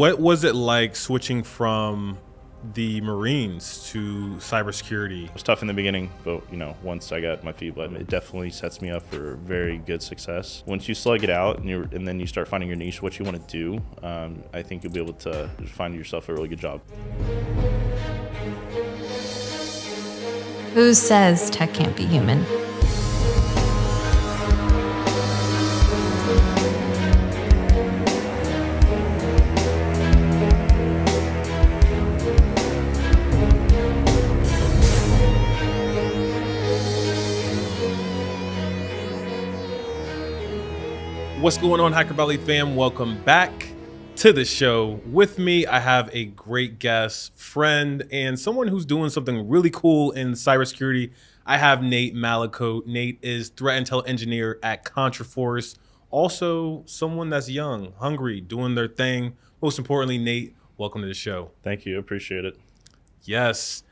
What was it like switching from the Marines to cybersecurity? It was tough in the beginning, but once I got my feet wet, it definitely sets me up for very good success. Once you slug it out and then you start finding your niche, what you want to do, I think you'll be able to find yourself a really good job. Who says tech can't be human? What's going on, Hacker Valley fam? Welcome back to the show. With me, I have a great guest, friend, and someone who's doing something really cool in cybersecurity. I have Nate Malicoat. Nate is threat intel engineer at ContraForce. Also, someone that's young, hungry, doing their thing. Most importantly, Nate, welcome to the show. Thank you. Appreciate it. Yes.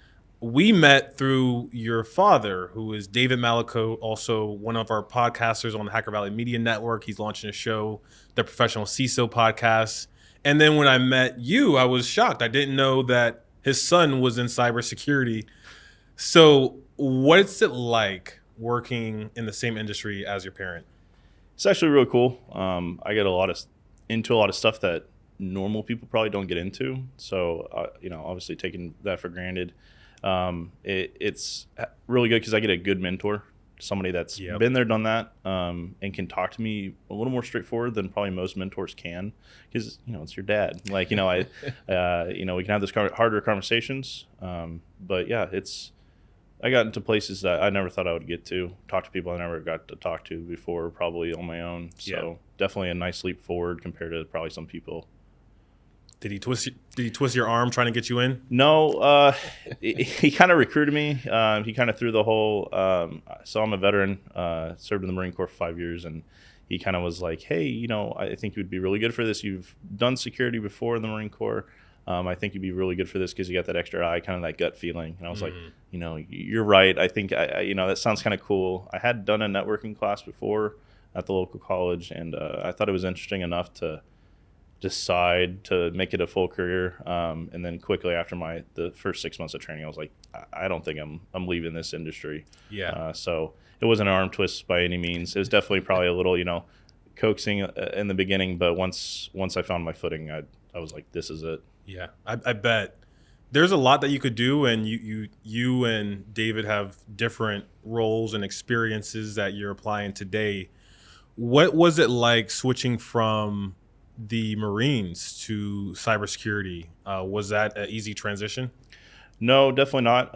We met through your father, who is David Malicoat, also one of our podcasters on the Hacker Valley Media Network. He's launching a show, the Professional CISO podcast. And then when I met you, I was shocked. I didn't know that his son was in cybersecurity. So what's it like working in the same industry as your parent? It's actually really cool. I get into a lot of stuff that normal people probably don't get into. So, obviously taking that for granted. It's really good because I get a good mentor, somebody that's been there, done that, and can talk to me a little more straightforward than probably most mentors can, because it's your dad. We can have this harder conversations, but yeah, I got into places that I never thought I would get to, talk to people I never got to talk to before, probably on my own. So definitely a nice leap forward compared to probably some people. Did he twist your arm trying to get you in? No, he kind of recruited me. He kind of threw the whole. So I'm a veteran. Served in the Marine Corps for 5 years, and he kind of was like, "Hey, I think you'd be really good for this. You've done security before in the Marine Corps. I think you'd be really good for this because you got that extra eye, kind of that gut feeling." And I was like, "You're right. I think that sounds kind of cool." I had done a networking class before at the local college, and I thought it was interesting enough to decide to make it a full career, and then quickly after the first 6 months of training, I was like, I don't think I'm leaving this industry. So it wasn't an arm twist by any means. It was definitely probably a little coaxing in the beginning, but once I found my footing, I was like, this is it. I bet there's a lot that you could do, and you and David have different roles and experiences that you're applying today. What was it like switching from the Marines to cybersecurity? Was that an easy transition? No, definitely not.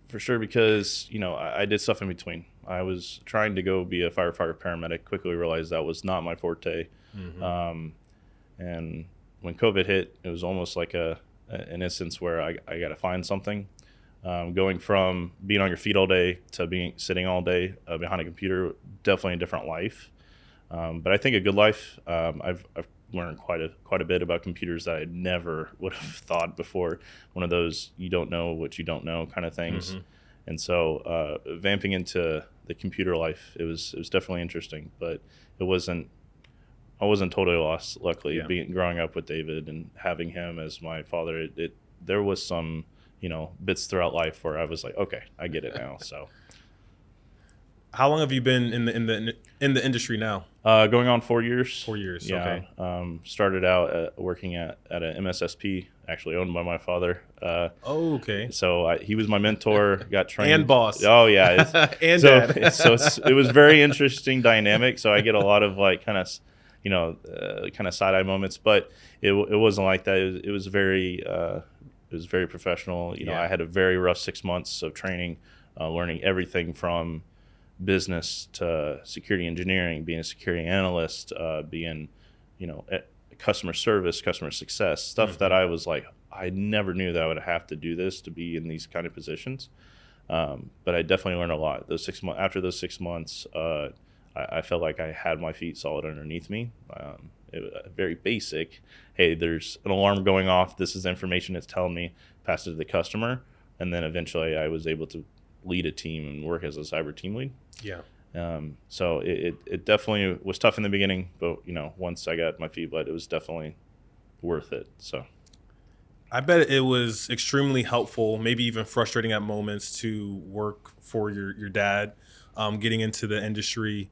For sure, because I did stuff in between. I was trying to go be a firefighter paramedic. Quickly realized that was not my forte. Mm-hmm. And when COVID hit, it was almost like an instance where I got to find something. Going from being on your feet all day to sitting all day behind a computer, definitely a different life. But I think a good life. I've learned quite a bit about computers that I never would have thought before. One of those you don't know what you don't know kind of things. Mm-hmm. And so vamping into the computer life, it was definitely interesting. But I wasn't totally lost. Luckily, growing up with David and having him as my father, there was some bits throughout life where I was like, okay, I get it now. So. How long have you been in the industry now? Going on 4 years. 4 years. Yeah. Okay. Started out working at an MSSP, actually owned by my father. Okay. So he was my mentor. Got trained. And boss. Oh yeah. And dad. So it was very interesting dynamic. So I get a lot of kind of side eye moments, but it wasn't like that. It was very professional. I had a very rough 6 months of training, learning everything from business to security engineering, being a security analyst, being customer service, customer success, stuff mm-hmm. that I was like, I never knew that I would have to do this to be in these kind of positions. But I definitely learned a lot. After those 6 months, I felt like I had my feet solid underneath me. Very basic. Hey, there's an alarm going off. This is the information it's telling me. Pass it to the customer, and then eventually I was able to lead a team and work as a cyber team lead. Yeah. So it definitely was tough in the beginning, but once I got my feet wet, it was definitely worth it. So I bet it was extremely helpful, maybe even frustrating at moments, to work for your dad, getting into the industry.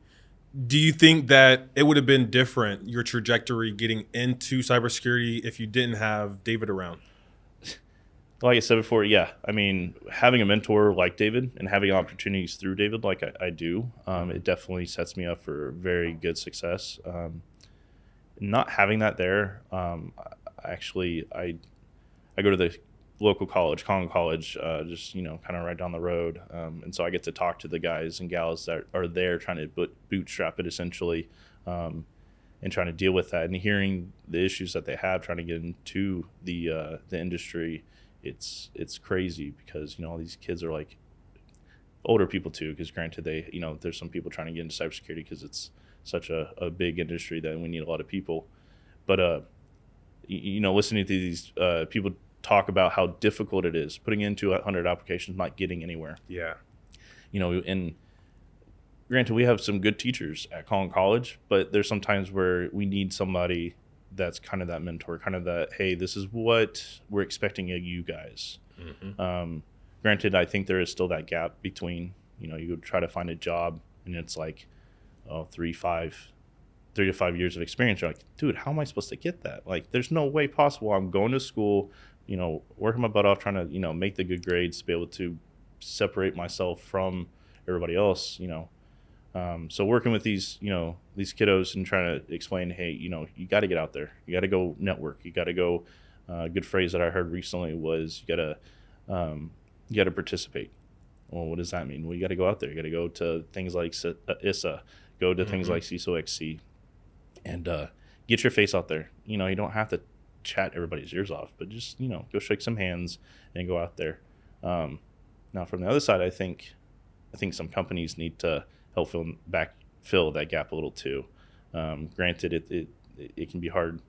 Do you think that it would have been different, your trajectory getting into cybersecurity, if you didn't have David around? like I said before, yeah. I mean, having a mentor like David and having opportunities through David like I do, it definitely sets me up for very good success. Not having that there, actually, I go to the local college, Collin College, just, kind of right down the road. And so I get to talk to the guys and gals that are there trying to bootstrap it essentially, and trying to deal with that and hearing the issues that they have trying to get into the industry. It's crazy because, all these kids are like older people too, because granted there's some people trying to get into cybersecurity because it's such a big industry that we need a lot of people. But, listening to these people talk about how difficult it is putting into 100 applications, not getting anywhere. Yeah. And granted, we have some good teachers at Collin College, but there's some times where we need somebody that's kind of that mentor, kind of that, hey, this is what we're expecting of you guys. Mm-hmm. Granted, I think there is still that gap between, you would try to find a job and it's like, 3 to 5 years of experience. You're like, dude, how am I supposed to get that? Like, there's no way possible. I'm going to school, working my butt off, trying to, make the good grades, to be able to separate myself from everybody else, So working with these kiddos and trying to explain, hey, you got to get out there. You got to go network. You got to go. A good phrase that I heard recently was you got to participate. Well, what does that mean? Well, you got to go out there. You got to go to things like ISA, go to things like CISO XC, and get your face out there. You don't have to chat everybody's ears off, but just go shake some hands and go out there. Now, from the other side, I think some companies need to help fill that gap a little too. Granted, it can be hard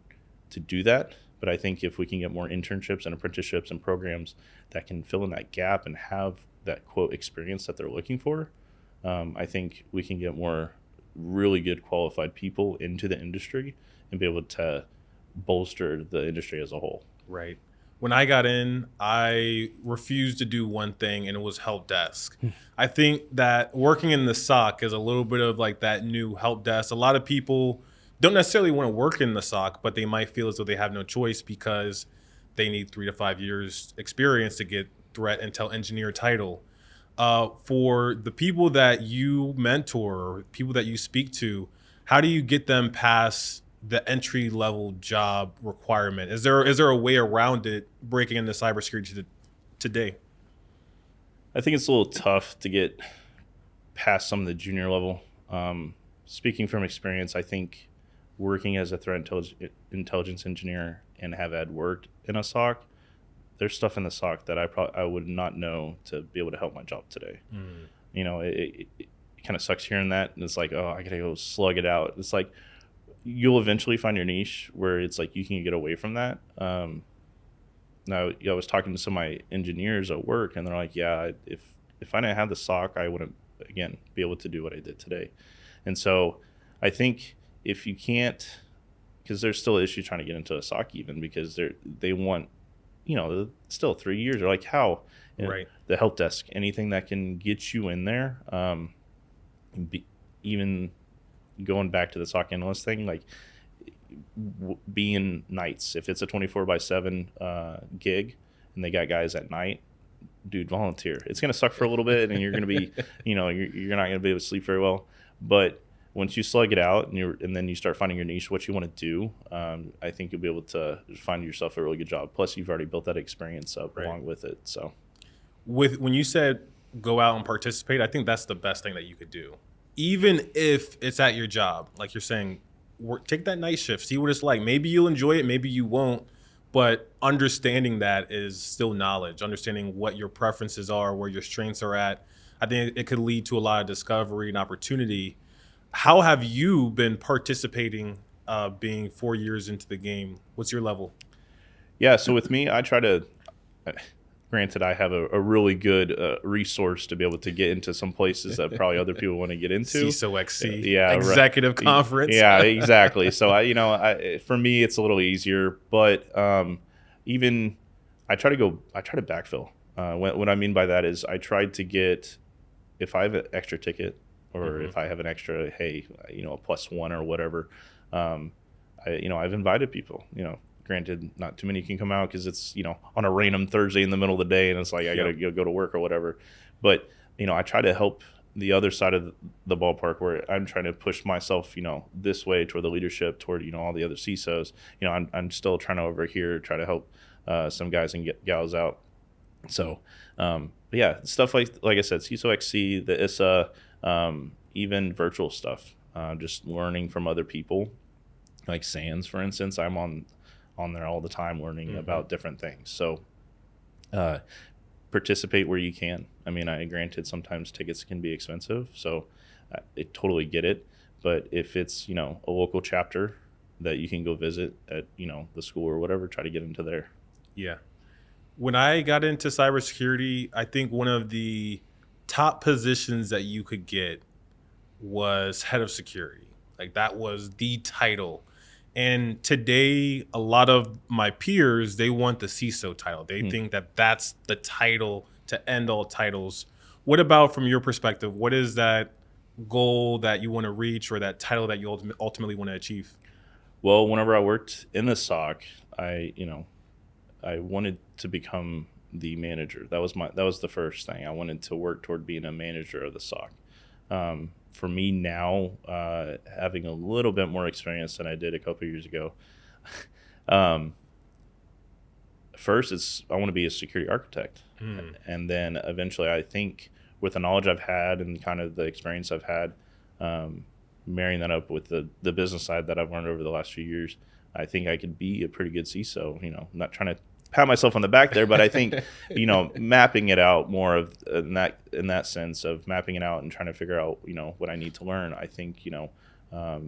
to do that, but I think if we can get more internships and apprenticeships and programs that can fill in that gap and have that quote experience that they're looking for, I think we can get more really good qualified people into the industry and be able to bolster the industry as a whole. Right. When I got in, I refused to do one thing, and it was help desk. I think that working in the SOC is a little bit of like that new help desk. A lot of people don't necessarily want to work in the SOC, but they might feel as though they have no choice because they need 3 to 5 years experience to get threat intel engineer title. For the people that you mentor, or people that you speak to, how do you get them past the entry level job requirement? Is there a way around it, breaking into cybersecurity today? I think it's a little tough to get past some of the junior level. Speaking from experience, I think working as a threat intelligence engineer and have had worked in a SOC, there's stuff in the SOC that I would not know to be able to help my job today. It kind of sucks hearing that, and it's like, oh, I gotta go slug it out. It's like, you'll eventually find your niche where it's like you can get away from that. Now, I was talking to some of my engineers at work, and they're like, yeah, if I didn't have the SOC, I wouldn't, again, be able to do what I did today. And so I think if you can't, because there's still an issue trying to get into a SOC even, because they want, still 3 years. They're like, how? Right. The help desk, anything that can get you in there, even going back to the SOC analyst thing, like being nights, if it's a 24/7 gig and they got guys at night, dude, volunteer. It's going to suck for a little bit and you're going to be, you're not going to be able to sleep very well. But once you slug it out and then you start finding your niche, what you want to do, I think you'll be able to find yourself a really good job. Plus, you've already built that experience up along with it. So, when you said go out and participate, I think that's the best thing that you could do. Even if it's at your job, like you're saying, take that night shift, see what it's like. Maybe you'll enjoy it, maybe you won't. But understanding that is still knowledge, understanding what your preferences are, where your strengths are at. I think it could lead to a lot of discovery and opportunity. How have you been participating, being 4 years into the game? What's your level? Yeah, so with me, I try to, granted, I have a really good resource to be able to get into some places that probably other people want to get into. CISO XC, Yeah, executive conference. Yeah, exactly. So for me, it's a little easier, but even I try to backfill. What I mean by that is I tried to get, if I have an extra ticket or if I have an extra, hey, a +1 or whatever, I've invited people, granted not too many can come out because it's, on a random Thursday in the middle of the day and it's like, I got to go to work or whatever. But, I try to help the other side of the ballpark where I'm trying to push myself, this way toward the leadership, toward, all the other CISOs. I'm still trying to over here, try to help some guys and gals out. So, yeah, stuff like I said, CISO XC, the ISA, even virtual stuff, just learning from other people, like SANS, for instance. I'm on there all the time learning about different things. So, participate where you can. I mean, granted, sometimes tickets can be expensive, so I totally get it. But if it's, a local chapter that you can go visit at, the school or whatever, try to get into there. Yeah. When I got into cybersecurity, I think one of the top positions that you could get was head of security. Like, that was the title. And today, a lot of my peers, they want the CISO title. They think that that's the title to end all titles. What about, from your perspective, what is that goal that you want to reach or that title that you ultimately want to achieve? Well, whenever I worked in the SOC, I wanted to become the manager. That was the first thing. I wanted to work toward being a manager of the SOC. For me now, having a little bit more experience than I did a couple of years ago, first I want to be a security architect. And then eventually I think with the knowledge I've had and kind of the experience I've had, marrying that up with the business side that I've learned over the last few years, I think I could be a pretty good CISO. I'm not trying to pat myself on the back there, but I think, mapping it out more of in that sense of mapping it out and trying to figure out, what I need to learn. I think,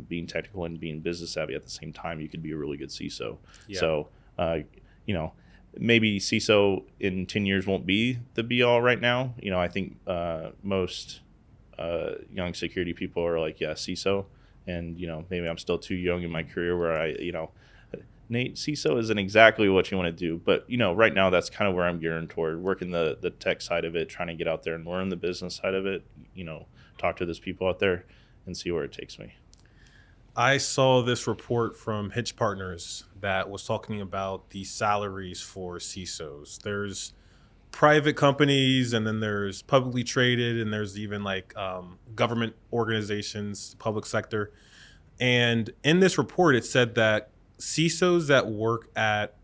being technical and being business savvy at the same time, you could be a really good CISO. Yeah. So, maybe CISO in 10 years won't be the be all right now. I think most young security people are like, yeah, CISO. And, maybe I'm still too young in my career where Nate, CISO isn't exactly what you want to do. But, right now that's kind of where I'm gearing toward, working the tech side of it, trying to get out there and learn the business side of it, talk to those people out there and see where it takes me. I saw this report from Hitch Partners that was talking about the salaries for CISOs. There's private companies, and then there's publicly traded, and there's even like government organizations, public sector. And in this report, it said that CISOs that work at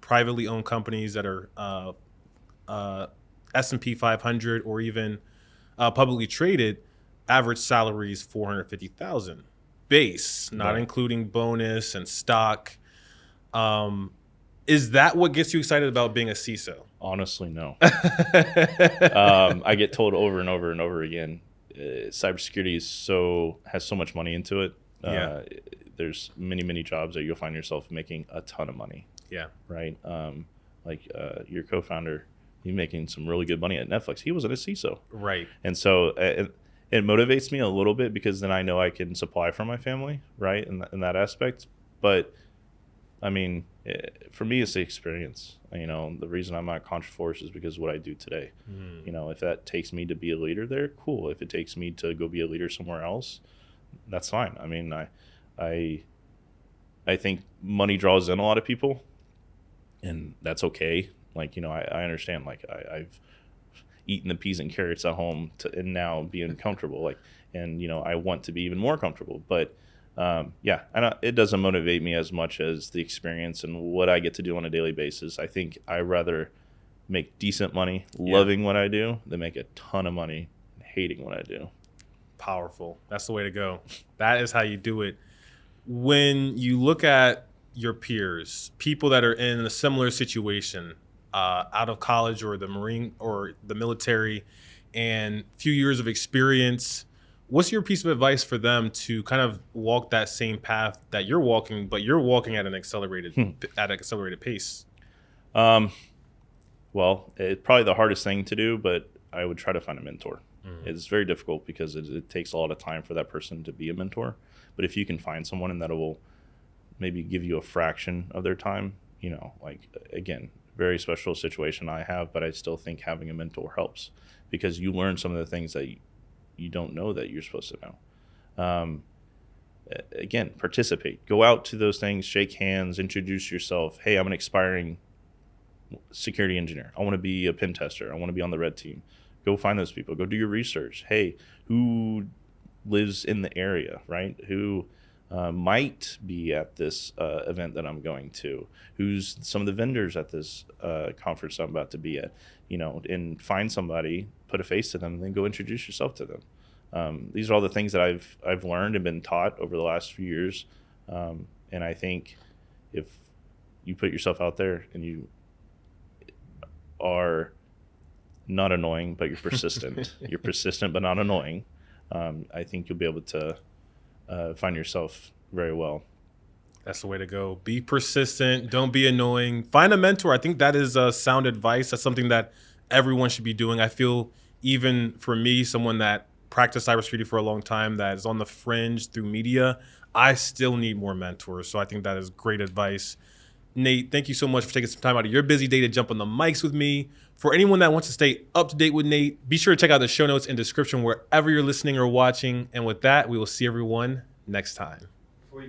privately owned companies that are S&P 500 or even publicly traded, average salary is $450,000 base, not including bonus and stock. Is that what gets you excited about being a CISO? Honestly, no. I get told over and over and over again, cybersecurity has so much money into it. There's many jobs that you'll find yourself making a ton of money. Yeah. Right. Your co-founder, he's making some really good money at Netflix. He wasn't a CISO. Right. And so it motivates me a little bit because then I know I can supply for my family, right, in that aspect. But, I mean, for me, it's the experience. The reason I'm at ContraForce is because of what I do today. If that takes me to be a leader there, cool. If it takes me to go be a leader somewhere else, that's fine. I mean, I think money draws in a lot of people, and that's okay. I understand. I've eaten the peas and carrots at home and now being comfortable. I want to be even more comfortable. But it doesn't motivate me as much as the experience and what I get to do on a daily basis. I think I rather make decent money loving what I do than make a ton of money hating what I do. Powerful. That's the way to go. That is how you do it. When you look at your peers, people that are in a similar situation, out of college or the Marine or the military, and few years of experience, what's your piece of advice for them to kind of walk that same path that you're walking, but you're walking at an accelerated pace? Well, it's probably the hardest thing to do, but I would try to find a mentor. It's very difficult because it takes a lot of time for that person to be a mentor. But if you can find someone and that will maybe give you a fraction of their time, like, again, very special situation I have, but I still think having a mentor helps because you learn some of the things that you don't know that you're supposed to know. Again, participate. Go out to those things, shake hands, introduce yourself. Hey, I'm an expiring security engineer. I want to be a pen tester. I want to be on the red team. Go find those people. Go do your research. Hey, who lives in the area, right? Who might be at this event that I'm going to? Who's some of the vendors at this conference I'm about to be at? And find somebody, put a face to them, and then go introduce yourself to them. These are all the things that I've learned and been taught over the last few years. And I think if you put yourself out there and you are not annoying, but you're persistent. You're persistent, but not annoying. I think you'll be able to find yourself very well. That's the way to go. Be persistent. Don't be annoying. Find a mentor. I think that is sound advice. That's something that everyone should be doing. I feel even for me, someone that practiced cybersecurity for a long time, that is on the fringe through media, I still need more mentors. So I think that is great advice. Nate, thank you so much for taking some time out of your busy day to jump on the mics with me. For anyone that wants to stay up to date with Nate, be sure to check out the show notes and description wherever you're listening or watching. And with that, we will see everyone next time.